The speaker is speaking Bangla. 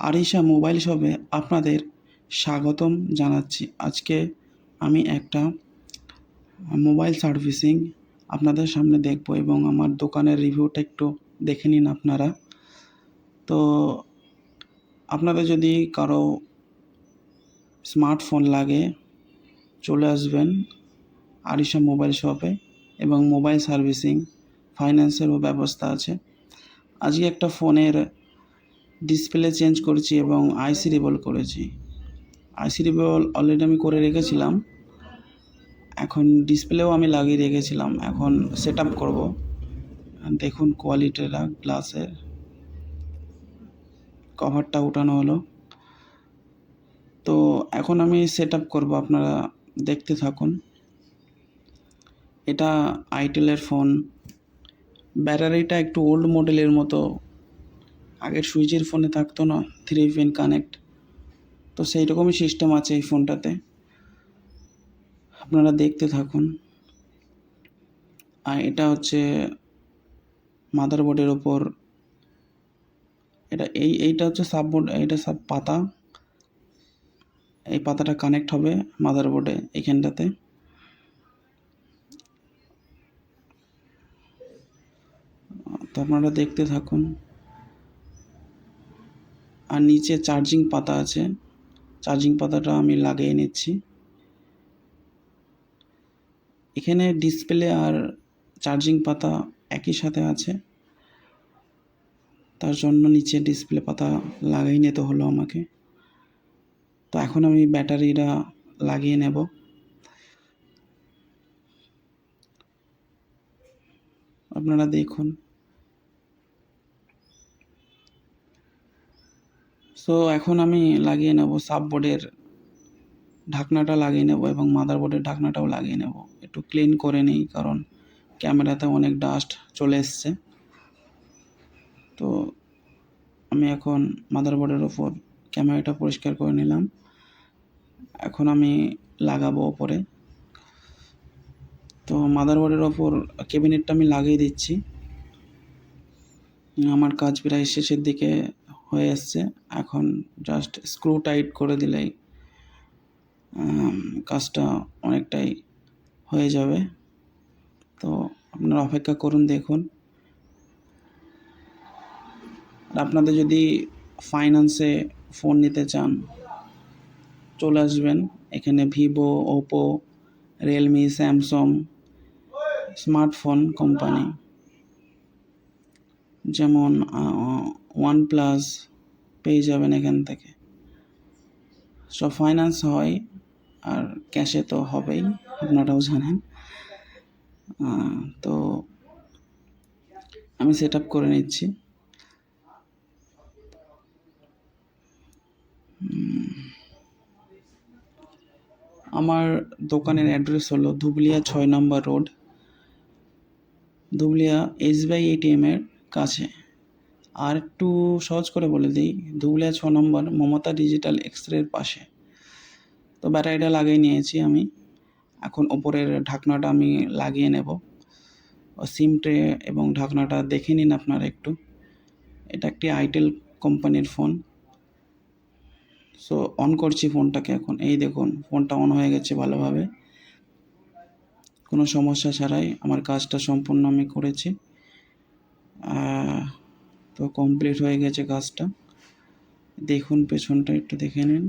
আরিশা মোবাইল শপে আপনাদের স্বাগতম জানাচ্ছি। আজকে আমি একটা মোবাইল সার্ভিসিং আপনাদের সামনে দেখব এবং আমার দোকানের রিভিউটা একটু দেখে নিন আপনারা। তো আপনাদের যদি কারো স্মার্টফোন লাগে চলে আসবেন আরিশা মোবাইল শপে, এবং মোবাইল সার্ভিসিং ফাইন্যান্সেরও ব্যবস্থা আছে। আজকে একটা ফোনের ডিসপ্লে চেঞ্জ করেছি এবং আইসি রিবল করেছি। আইসি রিবল অলরেডি আমি করে রেখেছিলাম, এখন ডিসপ্লেও আমি লাগিয়ে রেখেছিলাম, এখন সেট আপ করবো। দেখুন কোয়ালিটিটা, গ্লাসের কভারটা উঠানো হলো। তো এখন আমি সেট আপ করবো, আপনারা দেখতে থাকুন। এটা আইটেলের ফোন, ব্যাটারিটা একটু ওল্ড মডেলের মতো, আগের সুইচের ফোনে থাকতো না 3 পিন কানেক্ট, তো সেই রকমই সিস্টেম আছে এই ফোনটাতে, আপনারা দেখতে থাকুন। আর এটা হচ্ছে মাদারবোর্ডের ওপর, এইটা হচ্ছে সাববোর্ড, এইটা সাব পাতা, এই পাতাটা কানেক্ট হবে মাদারবোর্ডে এইখানটাতে। তো আপনারা দেখতে থাকুন। আর নিচে চার্জিং পাতা আছে, চার্জিং পাতাটা আমি লাগিয়ে নিচ্ছি। এখানে ডিসপ্লে আর চার্জিং পাতা একই সাথে আছে, তার জন্য নিচে ডিসপ্লে পাতা লাগিয়ে নিতে হলো আমাকে। তো এখন আমি ব্যাটারিটা লাগিয়ে নেব। আপনারা দেখুন। সো এখন আমি লাগিয়ে নেব, সাববোর্ডের ঢাকনাটা লাগিয়ে নেব এবং মাদারবোর্ডের ঢাকনাটাও লাগিয়ে নেব। একটু ক্লিন করে নিই, কারণ ক্যামেরাতে অনেক ডাস্ট চলে এসছে। তো আমি এখন মাদারবোর্ডের ওপর ক্যামেরাটা পরিষ্কার করে নিলাম, এখন আমি লাগাবো ওপরে। তো মাদারবোর্ডের ওপর ক্যাবিনেটটা আমি লাগিয়ে দিচ্ছি। আমার কাজ প্রায় শেষের দিকে হয়ে এসছে, এখন জাস্ট স্ক্রু টাইট করে দিলেই কাজটা অনেকটাই হয়ে যাবে। তো আপনারা অপেক্ষা করুন, দেখুন। আর আপনাদের যদি ফাইন্যান্সে ফোন নিতে চান চলে আসবেন এখানে। Vivo, Oppo, Realme, Samsung smartphone company যেমন ওয়ানপ্লাস পেয়ে যাবেন এখান থেকে। সব ফাইন্যান্স হয়, আর ক্যাশে তো হবেই, আপনারাও জানেন। তো আমি সেট আপ করে নিচ্ছি। আমার দোকানের অ্যাড্রেস হলো ধুবুলিয়া 6 নম্বর রোড, ধুবুলিয়া SBI ATM-এর কাছে। আর একটু সহজ করে বলে দিই, ধুবুলিয়া 6 নম্বর মমতা ডিজিটাল এক্সরের পাশে। তো ব্যাটারিটা লাগিয়ে নিয়েছি আমি, এখন ওপরের ঢাকনাটা আমি লাগিয়ে নেব। সিম ট্রে এবং ঢাকনাটা দেখে নিন আপনারা একটু। এটা একটি আইটেল কোম্পানির ফোন। সো অন করছি ফোনটাকে এখন, এই দেখুন ফোনটা অন হয়ে গেছে ভালোভাবে, কোনো সমস্যা ছাড়াই আমার কাজটা সম্পূর্ণ আমি করেছি। তো কমপ্লিট হয়ে গেছে কাজটা, দেখুন পেছনটা একটু দেখে নিন।